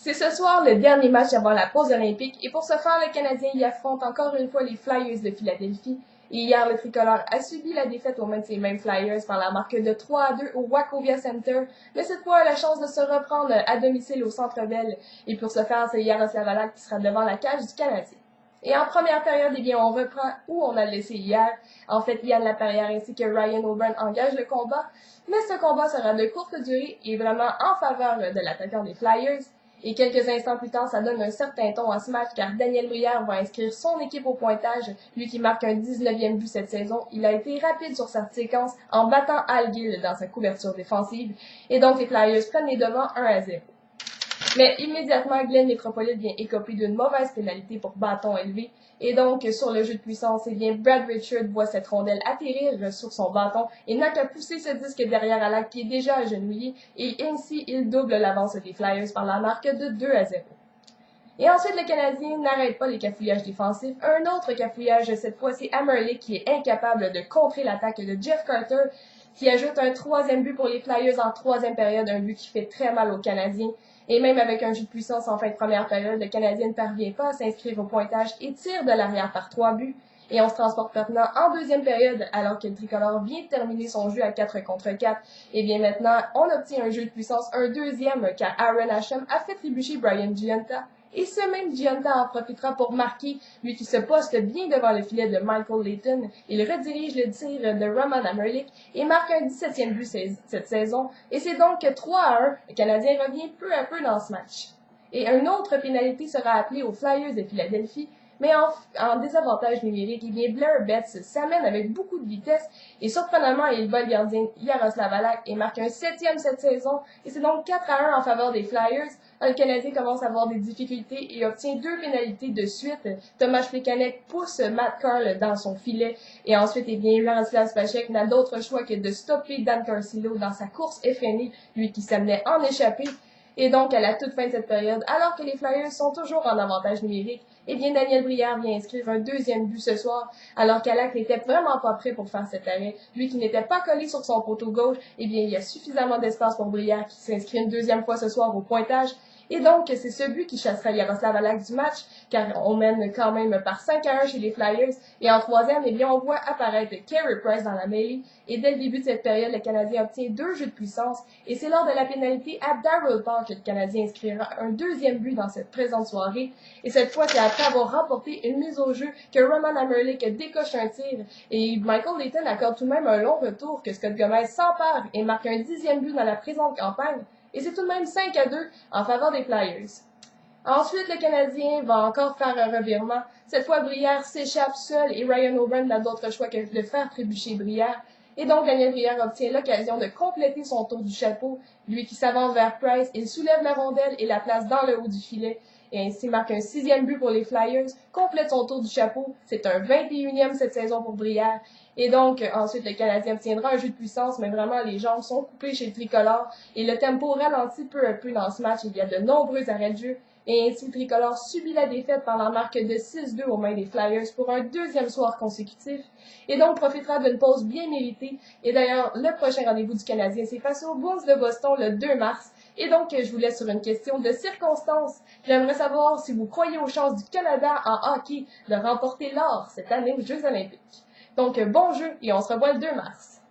C'est ce soir le dernier match avant la pause olympique et pour ce faire, le Canadien y affronte encore une fois les Flyers de Philadelphie. Et hier, le tricolore a subi la défaite aux mains de ces mêmes Flyers par la marque de 3-2 au Wachovia Center, mais cette fois a la chance de se reprendre à domicile au Centre Bell. Et pour ce faire, c'est Yaroslav Halak qui sera devant la cage du Canadien. Et en première période, eh bien, on reprend où on a laissé hier. En fait, Yann Laperrière ainsi que Ryan O'Brien engagent le combat, mais ce combat sera de courte durée et vraiment en faveur de l'attaquant des Flyers. Et quelques instants plus tard, ça donne un certain ton à ce match car Daniel Brière va inscrire son équipe au pointage, lui qui marque un 19e but cette saison. Il a été rapide sur sa séquence en battant Al Gill dans sa couverture défensive. Et donc les Flyers prennent les devants 1-0. Mais immédiatement, Glenn Metropolite vient écoper d'une mauvaise pénalité pour bâton élevé. Et donc, sur le jeu de puissance, eh bien, Brad Richard voit cette rondelle atterrir sur son bâton et n'a qu'à pousser ce disque derrière Halak qui est déjà agenouillé. Et ainsi, il double l'avance des Flyers par la marque de 2-0. Et ensuite, le Canadien n'arrête pas les cafouillages défensifs. Un autre cafouillage, cette fois, c'est Hammerley qui est incapable de contrer l'attaque de Jeff Carter, qui ajoute un troisième but pour les Flyers en troisième période, un but qui fait très mal aux Canadiens. Et même avec un jeu de puissance en fin de première période, le Canadien ne parvient pas à s'inscrire au pointage et tire de l'arrière par 3 buts. Et on se transporte maintenant en deuxième période, alors que le tricolore vient de terminer son jeu à 4 contre 4. Et bien maintenant, on obtient un jeu de puissance, un deuxième, car Aaron Asham a fait trébucher Brian Gionta. Et ce même Gionta en profitera pour marquer, lui qui se poste bien devant le filet de Michael Layton. Il redirige le tir de Roman Hamrlik et marque un 17e but cette saison. Et c'est donc 3-1. Le Canadien revient peu à peu dans ce match. Et une autre pénalité sera appelée aux Flyers de Philadelphie. Mais en désavantage numérique, eh bien Blair Betts s'amène avec beaucoup de vitesse et surprenamment, il bat le gardien Yaroslav Halak et marque un 7e cette saison. Et c'est donc 4-1 en faveur des Flyers. Le Canadien commence à avoir des difficultés et obtient 2 pénalités de suite. Tomáš Plekanec pousse Matt Carle dans son filet. Et ensuite, eh bien, Jaroslav Spacek n'a d'autre choix que de stopper Dan Carcillo dans sa course effrénée, lui qui s'amenait en échapper. Et donc, à la toute fin de cette période, alors que les Flyers sont toujours en avantage numérique, eh bien, Daniel Brière vient inscrire un deuxième but ce soir, alors qu'Halak n'était vraiment pas prêt pour faire cet arrêt. Lui qui n'était pas collé sur son poteau gauche, eh bien, il y a suffisamment d'espace pour Brière qui s'inscrit une deuxième fois ce soir au pointage. Et donc, c'est ce but qui chassera Yaroslav Halak du match, car on mène quand même par 5-1 chez les Flyers. Et en troisième, eh bien, on voit apparaître Carey Price dans la mêlée. Et dès le début de cette période, le Canadien obtient 2 jeux de puissance. Et c'est lors de la pénalité à Darryl Park que le Canadien inscrira un deuxième but dans cette présente soirée. Et cette fois, c'est après avoir remporté une mise au jeu que Roman Hamrlik décoche un tir. Et Michael Layton accorde tout de même un long retour que Scott Gomez s'empare et marque un 10e but dans la présente campagne. Et c'est tout de même 5-2 en faveur des Flyers. Ensuite, le Canadien va encore faire un revirement. Cette fois, Brière s'échappe seul et Ryan O'Brien n'a d'autre choix que de faire trébucher Brière. Et donc, Daniel Brière obtient l'occasion de compléter son tour du chapeau. Lui qui s'avance vers Price, il soulève la rondelle et la place dans le haut du filet. Et ainsi marque un 6e but pour les Flyers, complète son tour du chapeau. C'est un 21e cette saison pour Brière. Et donc, ensuite, le Canadien obtiendra un jeu de puissance, mais vraiment, les jambes sont coupées chez le tricolore. Et le tempo ralentit peu à peu dans ce match. Il y a de nombreux arrêts de jeu. Et ainsi, le tricolore subit la défaite par la marque de 6-2 aux mains des Flyers pour un deuxième soir consécutif. Et donc, profitera d'une pause bien méritée. Et d'ailleurs, le prochain rendez-vous du Canadien, c'est face aux Bruins de Boston le 2 mars. Et donc, je vous laisse sur une question de circonstance. J'aimerais savoir si vous croyez aux chances du Canada en hockey de remporter l'or cette année aux Jeux olympiques. Donc, bon jeu et on se revoit le 2 mars.